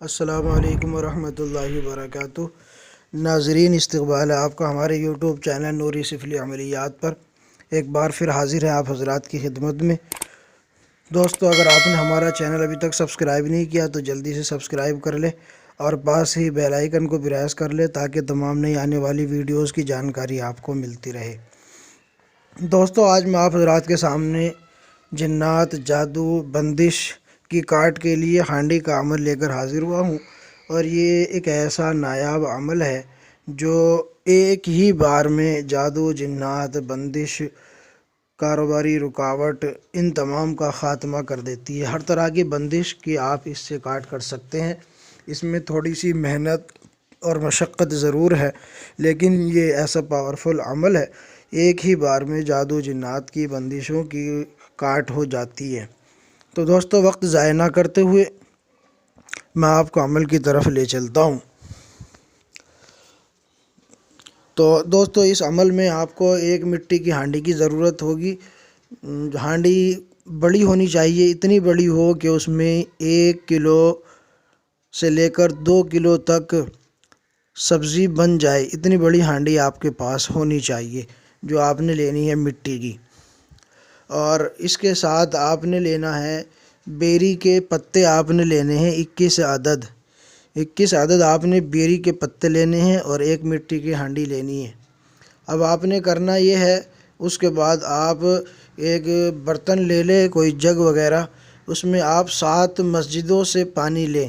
السلام علیکم ورحمۃ اللہ وبرکاتہ۔ ناظرین، استقبال ہے آپ کا ہمارے یوٹیوب چینل نوری سفلی عملیات پر۔ ایک بار پھر حاضر ہیں آپ حضرات کی خدمت میں۔ دوستو، اگر آپ نے ہمارا چینل ابھی تک سبسکرائب نہیں کیا تو جلدی سے سبسکرائب کر لیں اور پاس ہی بیل آئیکن کو پریس کر لیں تاکہ تمام نئی آنے والی ویڈیوز کی جانکاری آپ کو ملتی رہے۔ دوستو، آج میں آپ حضرات کے سامنے جنات، جادو، بندش کی کاٹ کے لیے ہانڈی کا عمل لے کر حاضر ہوا ہوں، اور یہ ایک ایسا نایاب عمل ہے جو ایک ہی بار میں جادو، جنات، بندش، کاروباری رکاوٹ ان تمام کا خاتمہ کر دیتی ہے۔ ہر طرح کی بندش کی آپ اس سے کاٹ کر سکتے ہیں۔ اس میں تھوڑی سی محنت اور مشقت ضرور ہے، لیکن یہ ایسا پاورفل عمل ہے، ایک ہی بار میں جادو، جنات کی، بندشوں کی کاٹ ہو جاتی ہے۔ تو دوستو، وقت ضائع نہ کرتے ہوئے میں آپ کو عمل کی طرف لے چلتا ہوں۔ تو دوستو، اس عمل میں آپ کو ایک مٹی کی ہانڈی کی ضرورت ہوگی۔ ہانڈی بڑی ہونی چاہیے، اتنی بڑی ہو کہ اس میں 1 کلو سے لے کر 2 کلو تک سبزی بن جائے، اتنی بڑی ہانڈی آپ کے پاس ہونی چاہیے جو آپ نے لینی ہے مٹی کی۔ اور اس کے ساتھ آپ نے لینا ہے بیری کے پتے، آپ نے لینے ہیں 21 عدد۔ 21 عدد آپ نے بیری کے پتے لینے ہیں اور ایک مٹی کی ہانڈی لینی ہے۔ اب آپ نے کرنا یہ ہے، اس کے بعد آپ ایک برتن لے لیں، کوئی جگ وغیرہ، اس میں آپ 7 مسجدوں سے پانی لیں۔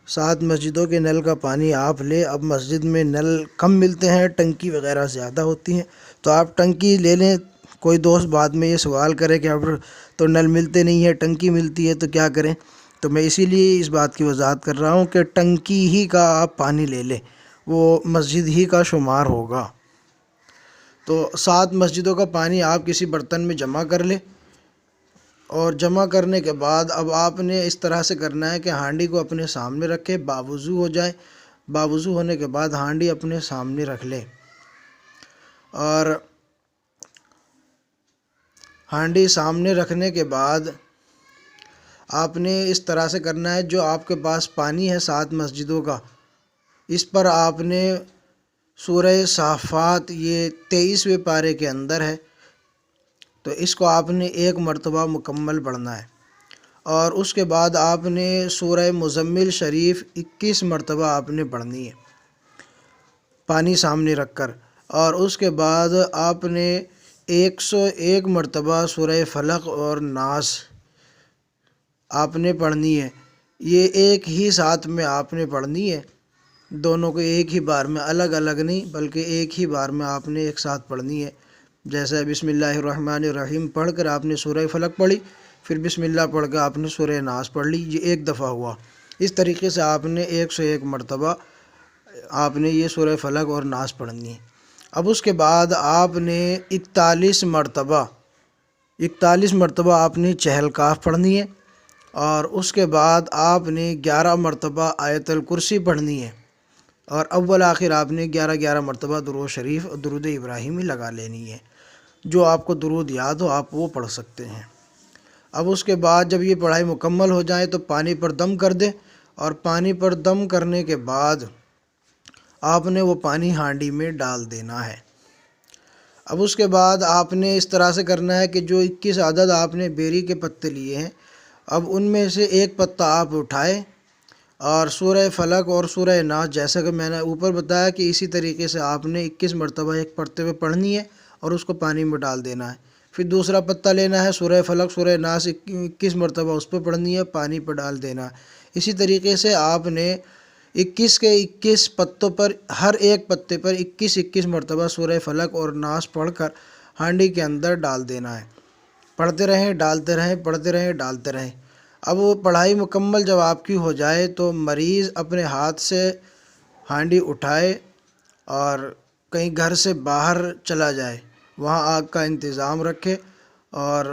7 مسجدوں کے نل کا پانی آپ لیں۔ اب مسجد میں نل کم ملتے ہیں، ٹنکی وغیرہ زیادہ ہوتی ہیں، تو آپ ٹنکی لے لیں۔ کوئی دوست بعد میں یہ سوال کرے کہ اب تو نل ملتے نہیں ہیں، ٹنکی ملتی ہے تو کیا کریں؟ تو میں اسی لیے اس بات کی وضاحت کر رہا ہوں کہ ٹنکی ہی کا آپ پانی لے لیں، وہ مسجد ہی کا شمار ہوگا۔ تو 7 مسجدوں کا پانی آپ کسی برتن میں جمع کر لیں، اور جمع کرنے کے بعد اب آپ نے اس طرح سے کرنا ہے کہ ہانڈی کو اپنے سامنے رکھے، باوضو ہو جائے۔ باوضو ہونے کے بعد ہانڈی اپنے سامنے رکھ لیں، اور ہانڈی سامنے رکھنے کے بعد آپ نے اس طرح سے کرنا ہے، جو آپ کے پاس پانی ہے 7 مسجدوں کا، اس پر آپ نے سورہ صافات، یہ 23ویں پارے کے اندر ہے، تو اس کو آپ نے 1 مرتبہ مکمل پڑھنا ہے۔ اور اس کے بعد آپ نے سورہ مزمل شریف 21 مرتبہ آپ نے پڑھنی ہے پانی سامنے رکھ کر۔ اور اس کے بعد آپ نے 101 مرتبہ سورہ فلق اور ناس آپ نے پڑھنی ہے۔ یہ ایک ہی ساتھ میں آپ نے پڑھنی ہے، دونوں کو ایک ہی بار میں، الگ الگ نہیں بلکہ ایک ہی بار میں آپ نے ایک ساتھ پڑھنی ہے۔ جیسے بسم اللہ الرحمن الرحیم پڑھ کر آپ نے سورہ فلق پڑھی، پھر بسم اللہ پڑھ کر آپ نے سورہ ناس پڑھ لی، یہ ایک دفعہ ہوا۔ اس طریقے سے آپ نے 101 مرتبہ آپ نے یہ سورہ فلق اور ناس پڑھنی ہے۔ اب اس کے بعد آپ نے 41 مرتبہ آپ نے چہل کاف پڑھنی ہے، اور اس کے بعد آپ نے 11 مرتبہ آیت الکرسی پڑھنی ہے، اور اول آخر آپ نے 11 مرتبہ درود شریف اور درود ابراہیمی لگا لینی ہے۔ جو آپ کو درود یاد ہو آپ وہ پڑھ سکتے ہیں۔ اب اس کے بعد جب یہ پڑھائی مکمل ہو جائے تو پانی پر دم کر دیں، اور پانی پر دم کرنے کے بعد آپ نے وہ پانی ہانڈی میں ڈال دینا ہے۔ اب اس کے بعد آپ نے اس طرح سے کرنا ہے کہ جو 21 عدد آپ نے بیری کے پتے لیے ہیں، اب ان میں سے ایک پتا آپ اٹھائیں، اور سورہ فلق اور سورہ ناس، جیسا کہ میں نے اوپر بتایا کہ اسی طریقے سے آپ نے 21 مرتبہ ایک پڑھتے ہوئے پڑھنی ہے اور اس کو پانی میں ڈال دینا ہے۔ پھر دوسرا پتا لینا ہے، سورہ فلق، سورہ ناس 21 مرتبہ اس پہ پڑھنی ہے، پانی پہ ڈال دینا ہے۔ اسی طریقے سے آپ نے 21 کے 21 پتوں پر، ہر ایک پتے پر 21 مرتبہ سورہ فلق اور ناس پڑھ کر ہانڈی کے اندر ڈال دینا ہے۔ پڑھتے رہیں، ڈالتے رہیں، پڑھتے رہیں، ڈالتے رہیں۔ اب وہ پڑھائی مکمل جب آپ کی ہو جائے تو مریض اپنے ہاتھ سے ہانڈی اٹھائے اور کہیں گھر سے باہر چلا جائے، وہاں آگ کا انتظام رکھے، اور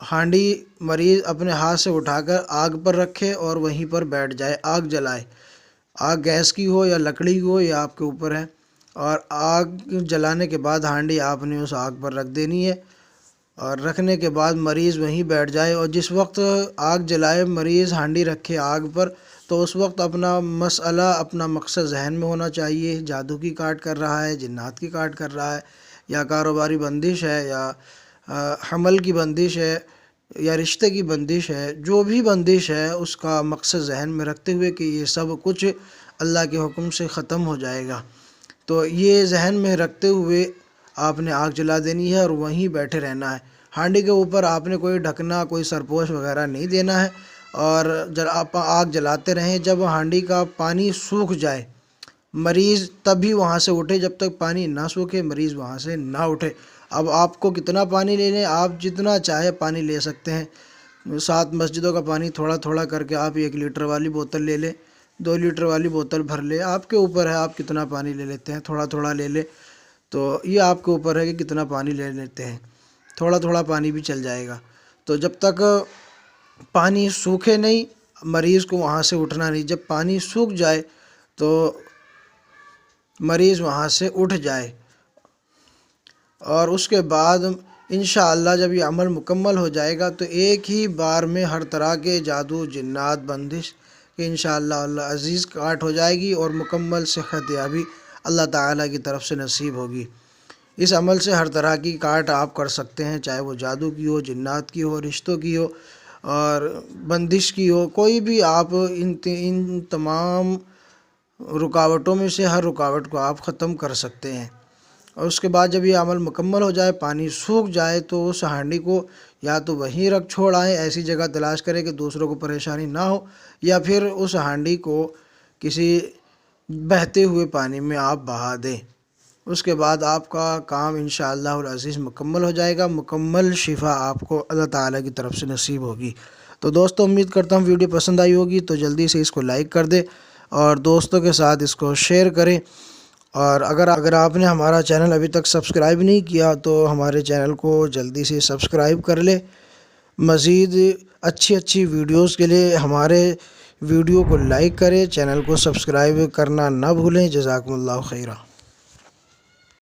ہانڈی مریض اپنے ہاتھ سے اٹھا کر آگ پر رکھے اور وہیں پر بیٹھ جائے، آگ جلائے۔ آگ گیس کی ہو یا لکڑی کی ہو، یہ آپ کے اوپر ہے۔ اور آگ جلانے کے بعد ہانڈی آپ نے اس آگ پر رکھ دینی ہے، اور رکھنے کے بعد مریض وہیں بیٹھ جائے، اور جس وقت آگ جلائے مریض ہانڈی رکھے آگ پر، تو اس وقت اپنا مسئلہ اپنا مقصد ذہن میں ہونا چاہیے، جادو کی کاٹ کر رہا ہے، جنات کی کاٹ کر رہا ہے، یا کاروباری بندش ہے، یا حمل کی بندش ہے، یا رشتے کی بندش ہے، جو بھی بندش ہے اس کا مقصد ذہن میں رکھتے ہوئے کہ یہ سب کچھ اللہ کے حکم سے ختم ہو جائے گا، تو یہ ذہن میں رکھتے ہوئے آپ نے آگ جلا دینی ہے اور وہیں بیٹھے رہنا ہے۔ ہانڈی کے اوپر آپ نے کوئی ڈھکنا، کوئی سرپوش وغیرہ نہیں دینا ہے، اور جب آپ آگ جلاتے رہیں، جب ہانڈی کا پانی سوکھ جائے مریض تبھی وہاں سے اٹھے، جب تک پانی نہ سوکھے مریض وہاں سے نہ اٹھے۔ اب آپ کو کتنا پانی لے لیں، آپ جتنا چاہے پانی لے سکتے ہیں، 7 مسجدوں کا پانی تھوڑا تھوڑا کر کے آپ 1 لیٹر والی بوتل لے لیں، 2 لیٹر والی بوتل بھر لے، آپ کے اوپر ہے آپ کتنا پانی لے لیتے ہیں، تھوڑا تھوڑا لے لے، تو یہ آپ کے اوپر ہے کہ کتنا پانی لے لیتے ہیں، تھوڑا تھوڑا پانی بھی چل جائے گا۔ تو جب تک پانی سوکھے نہیں مریض کو وہاں سے اٹھنا نہیں، جب پانی سوکھ جائے تو مریض وہاں سے اٹھ جائے، اور اس کے بعد انشاءاللہ جب یہ عمل مکمل ہو جائے گا تو ایک ہی بار میں ہر طرح کے جادو، جنات، بندش کہ انشاءاللہ اللہ عزیز کاٹ ہو جائے گی، اور مکمل صحت یابی اللہ تعالیٰ کی طرف سے نصیب ہوگی۔ اس عمل سے ہر طرح کی کاٹ آپ کر سکتے ہیں، چاہے وہ جادو کی ہو، جنات کی ہو، رشتوں کی ہو اور بندش کی ہو، کوئی بھی آپ ان تمام رکاوٹوں میں سے ہر رکاوٹ کو آپ ختم کر سکتے ہیں۔ اور اس کے بعد جب یہ عمل مکمل ہو جائے، پانی سوکھ جائے، تو اس ہانڈی کو یا تو وہیں رکھ چھوڑ آئیں، ایسی جگہ تلاش کریں کہ دوسروں کو پریشانی نہ ہو، یا پھر اس ہانڈی کو کسی بہتے ہوئے پانی میں آپ بہا دیں۔ اس کے بعد آپ کا کام انشاءاللہ العزیز مکمل ہو جائے گا، مکمل شفا آپ کو اللہ تعالیٰ کی طرف سے نصیب ہوگی۔ تو دوستو امید کرتا ہوں ویڈیو پسند آئی ہوگی، تو جلدی سے اس کو لائک کر دیں اور دوستوں کے ساتھ اس کو شیئر کریں، اور اگر آپ نے ہمارا چینل ابھی تک سبسکرائب نہیں کیا تو ہمارے چینل کو جلدی سے سبسکرائب کر لیں۔ مزید اچھی ویڈیوز کے لیے ہمارے ویڈیو کو لائک کریں، چینل کو سبسکرائب کرنا نہ بھولیں۔ جزاکم اللہ خیرہ۔